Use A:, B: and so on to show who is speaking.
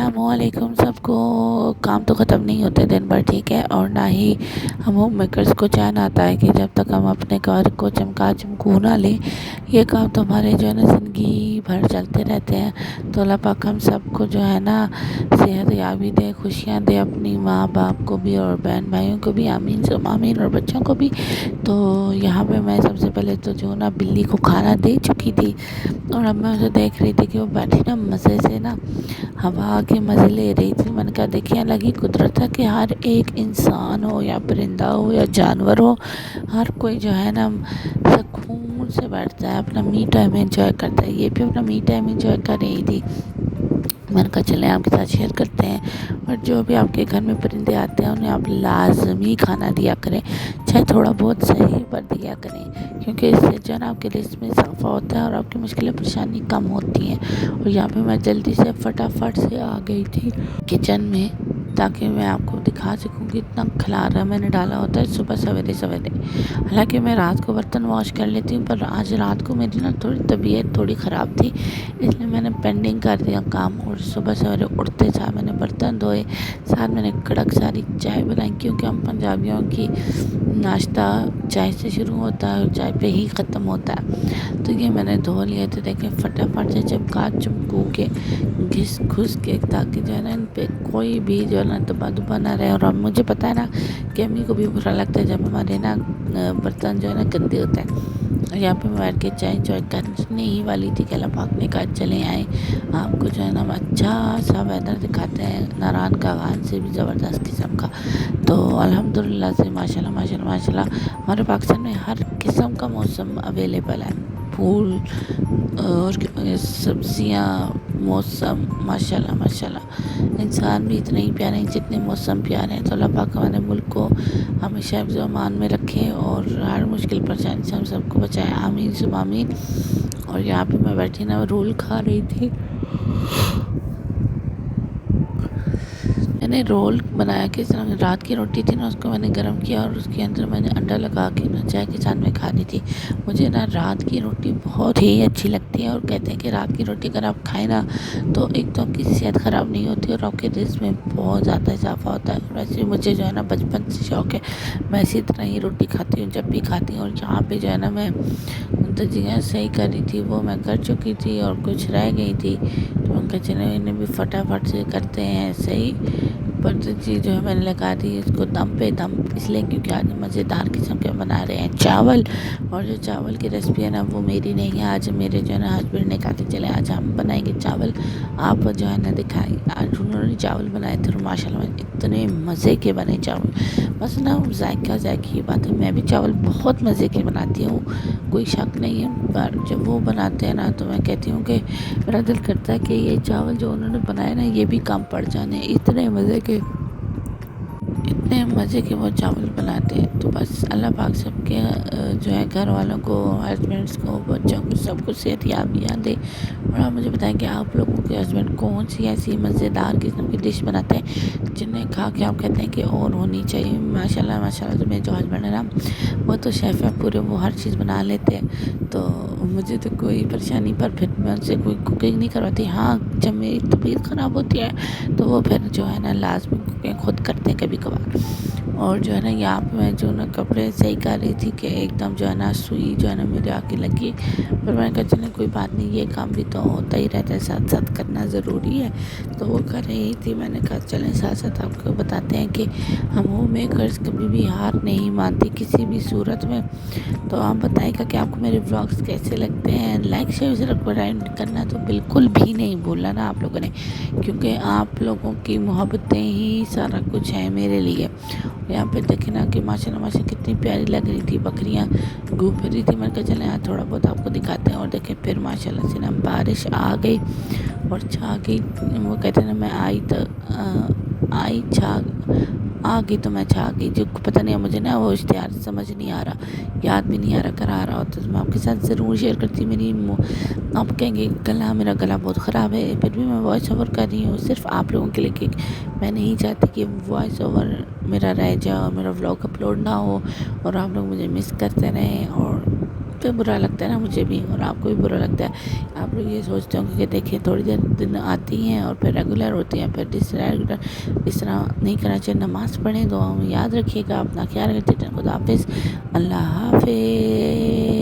A: السلام علیکم سب کو۔ کام تو ختم نہیں ہوتے دن بھر، ٹھیک ہے، اور نہ ہی ہم ہوم میکرز کو چین آتا ہے کہ جب تک ہم اپنے گھر کو چمکا چمکو نہ لیں۔ یہ کام تو ہمارے جو ہے نا زندگی بھر چلتے رہتے ہیں۔ تو اللہ پاک ہم سب کو جو ہے نا صحت یابی دے، خوشیاں دے، اپنی ماں باپ کو بھی اور بہن بھائیوں کو بھی، آمین ثم آمین، اور بچوں کو بھی۔ تو یہاں پہ میں سب سے پہلے تو جو نا بلی کو کھانا دے چکی تھی، اور اب میں اسے دیکھ رہی تھی کہ وہ بیٹھی نا مزے سے نا ہوا کے مزے لے رہی تھی۔ میں نے کہا دیکھیں الگ ہی قدرت ہے کہ ہر ایک انسان ہو یا پرندہ ہو یا جانور ہو، ہر کوئی جو ہے نا سکون سے بیٹھتا ہے، اپنا می ٹائم انجوائے کرتا ہے۔ یہ بھی اپنا می ٹائم انجوائے کر رہی تھی۔ میں نے کہا چلیں آپ کے ساتھ شیئر کرتے ہیں، اور جو بھی آپ کے گھر میں پرندے آتے ہیں انہیں آپ لازمی کھانا دیا کریں، چاہے تھوڑا بہت صحیح پر دیا کریں، کیونکہ اس سے جو ہے نا آپ کے رزق میں اضافہ ہوتا ہے اور آپ کی مشکلیں پریشانی کم ہوتی ہیں۔ اور یہاں پہ میں جلدی سے فٹافٹ سے آ گئی تھی کچن میں، تاکہ میں آپ کو دکھا سکوں کہ اتنا کھلارا میں نے ڈالا ہوتا ہے صبح سویرے سویرے۔ حالانکہ میں رات کو برتن واش کر لیتی ہوں، پر آج رات کو میری نا تھوڑی طبیعت تھوڑی خراب تھی، اس لیے میں نے پینڈنگ کر دیا کام، اور صبح سویرے اٹھتے ساتھ میں نے برتن دھوئے، ساتھ میں نے کڑک ساری چائے بنائی، کیونکہ ہم پنجابیوں کی ناشتہ چائے سے شروع ہوتا ہے اور چائے پہ ہی ختم ہوتا ہے۔ تو یہ میں نے دھو لیے تھے، دیکھیں فٹافٹ سے چمکا چمکو کے گھس گھس کے، تاکہ جو ہے نا ان پہ کوئی بھی جو ہے نا دبا دبا نہ رہے۔ اور اب مجھے پتہ ہے نا کہ امی کو بھی برا لگتا ہے جب ہمارے نا برتن جو ہے نا گندے ہوتے ہیں۔ یہاں پہ میں بیٹھ کے چائے انجوائے کرنے ہی والی تھی کہ اللہ پاک نے کہا چلیں آئیں آپ کو جو ہے نا اچھا سا ویدر دکھاتے ہیں، ناران کا غان سے بھی زبردست قسم کا۔ تو الحمدللہ سے ماشاءاللہ ماشاءاللہ ماشاءاللہ ہمارے پاکستان میں ہر قسم کا موسم اویلیبل ہے، پھول اور سبزیاں، موسم، ماشاءاللہ ماشاءاللہ انسان بھی اتنے ہی پیارے ہیں جتنے موسم پیارے ہیں۔ تو اللہ پاک ہمارے ملک کو ہمیشہ حفظ و امان میں رکھے اور ہر مشکل پریشانی سے ہم سب کو بچائے، آمین ثم آمین۔ اور یہاں پہ میں بیٹھی نا رول کھا رہی تھی، میں نے رول بنایا کہ رات کی روٹی تھی نا، اس کو میں نے گرم کیا اور اس کے اندر میں نے انڈا لگا کے نا چائے کے ساتھ میں کھا رہی تھی۔ مجھے نا رات کی روٹی بہت ہی اچھی لگتی ہے، اور کہتے ہیں کہ رات کی روٹی اگر آپ کھائیں نا تو ایک تو آپ کی صحت خراب نہیں ہوتی اور آپ کے رزق میں بہت زیادہ اضافہ ہوتا ہے۔ ویسے مجھے جو ہے نا بچپن سے شوق ہے، میں اسی طرح ہی روٹی کھاتی ہوں جب بھی کھاتی ہوں۔ اور یہاں پہ جو ہے نا میں تجزیہ صحیح کر رہی تھی، وہ میں کر چکی تھی اور کچھ رہ گئی تھی، تو ان کا چلے انہیں بھی فٹافٹ سے کرتے ہیں صحیح۔ پر چیز جو ہے میں نے لگا دی اس کو دم پہ دم، اس لیے کیونکہ آج مزیدار قسم کے بنا رہے ہیں چاول، اور جو چاول کی ریسپی ہے نا وہ میری نہیں ہے، آج میرے جو ہے نا ہسبینڈ نے کہا کہ چلے آج ہم بنائیں گے چاول، آپ جو ہے نا دکھائیں۔ آج انہوں نے چاول بنائے تھے اور ماشاءاللہ اتنے مزے کے بنے چاول، بس نا ذائقہ ذائقے کی بات ہے، میں بھی چاول بہت مزے کے بناتی ہوں، کوئی شک نہیں ہے، پر جب وہ بناتے ہیں نا تو میں کہتی ہوں کہ میرا دل کرتا ہے کہ یہ چاول جو انہوں نے بنائے نا یہ بھی کم پڑ جانے، اتنے مزے کے وہ چاول بناتے ہیں۔ تو بس اللہ پاک سب کے جو ہے گھر والوں کو، ہسبینڈس کو، بچوں کو، سب کو صحت یابیاں دے۔ اور آپ مجھے بتائیں کہ آپ لوگوں کے ہسبینڈ کون سی ایسی مزیدار قسم کی ڈش بناتے ہیں جنہیں کھا کے آپ کہتے ہیں کہ اور ہونی چاہیے۔ ماشاءاللہ ماشاءاللہ جو میرے جو ہسبینڈ ہے نا وہ تو شیف ہے پورے، وہ ہر چیز بنا لیتے ہیں، تو مجھے تو کوئی پریشانی، پر پھر میں ان سے کوئی کوکنگ نہیں کرواتی۔ ہاں جب میری طبیعت خراب ہوتی ہے تو وہ پھر جو ہے نا لازمی کوکنگ خود کرتے ہیں کبھی کبھار۔ اور جو ہے نا یہاں پہ میں جو نا کپڑے صحیح کر رہی تھی کہ ایک دم جو ہے نا سوئی جو ہے نا میرے آ کے لگی، پر میں نے کہا چلیں کوئی بات نہیں، یہ کام بھی تو ہوتا ہی رہتا ہے، ساتھ ساتھ کرنا ضروری ہے، تو وہ کر رہی تھی۔ میں نے کہا چلیں ساتھ ساتھ آپ کو بتاتے ہیں کہ ہم ہوم میکرز کبھی بھی ہار نہیں مانتی کسی بھی صورت میں۔ تو آپ بتائیں گا کہ آپ کو میرے ولاگز کیسے لگتے ہیں، لائک شیئر سبسکرائب کرنا تو بالکل بھی نہیں بھولنا نا آپ لوگوں نے، کیونکہ آپ لوگوں کی محبتیں ہی سارا کچھ ہے میرے لیے۔ یہاں پہ دیکھیں نا کہ ماشاءاللہ ماشاءاللہ کتنی پیاری لگ رہی تھی، بکریاں گھوم رہی تھی، میں نے کہا چلیں یہاں تھوڑا بہت آپ کو دکھاتے ہیں۔ اور دیکھیں پھر ماشاءاللہ سے نا بارش آ گئی اور چھا گئی، وہ کہتے ہیں نا میں آ گئی تو میں چھا گئی، جو پتہ نہیں ہے مجھے نا وہ اشتہار سمجھ نہیں آ رہا، یاد بھی نہیں آ رہا، کرا رہا ہوتا تو میں آپ کے ساتھ ضرور شیئر کرتی۔ آپ کہیں گے میرا گلا بہت خراب ہے، پھر بھی میں وائس اوور کر رہی ہوں صرف آپ لوگوں کے لیے، کہ میں نہیں چاہتی کہ وائس اوور میرا رہ جائے اور میرا ولاگ اپلوڈ نہ ہو اور آپ لوگ مجھے مس کرتے رہیں۔ اور
B: پہ برا لگتا ہے نا مجھے بھی، اور آپ کو بھی برا لگتا ہے. آپ لوگ یہ سوچتے ہوں کہ دیکھیں تھوڑی دیر دن آتی ہیں اور پھر ریگولر ہوتی ہیں، پھر اس طرح نہیں کرنا چاہیے. نماز پڑھیں، دعاؤں میں یاد رکھیے گا، اپنا خیال رکھیے. خدا حافظ. اللہ حافظ.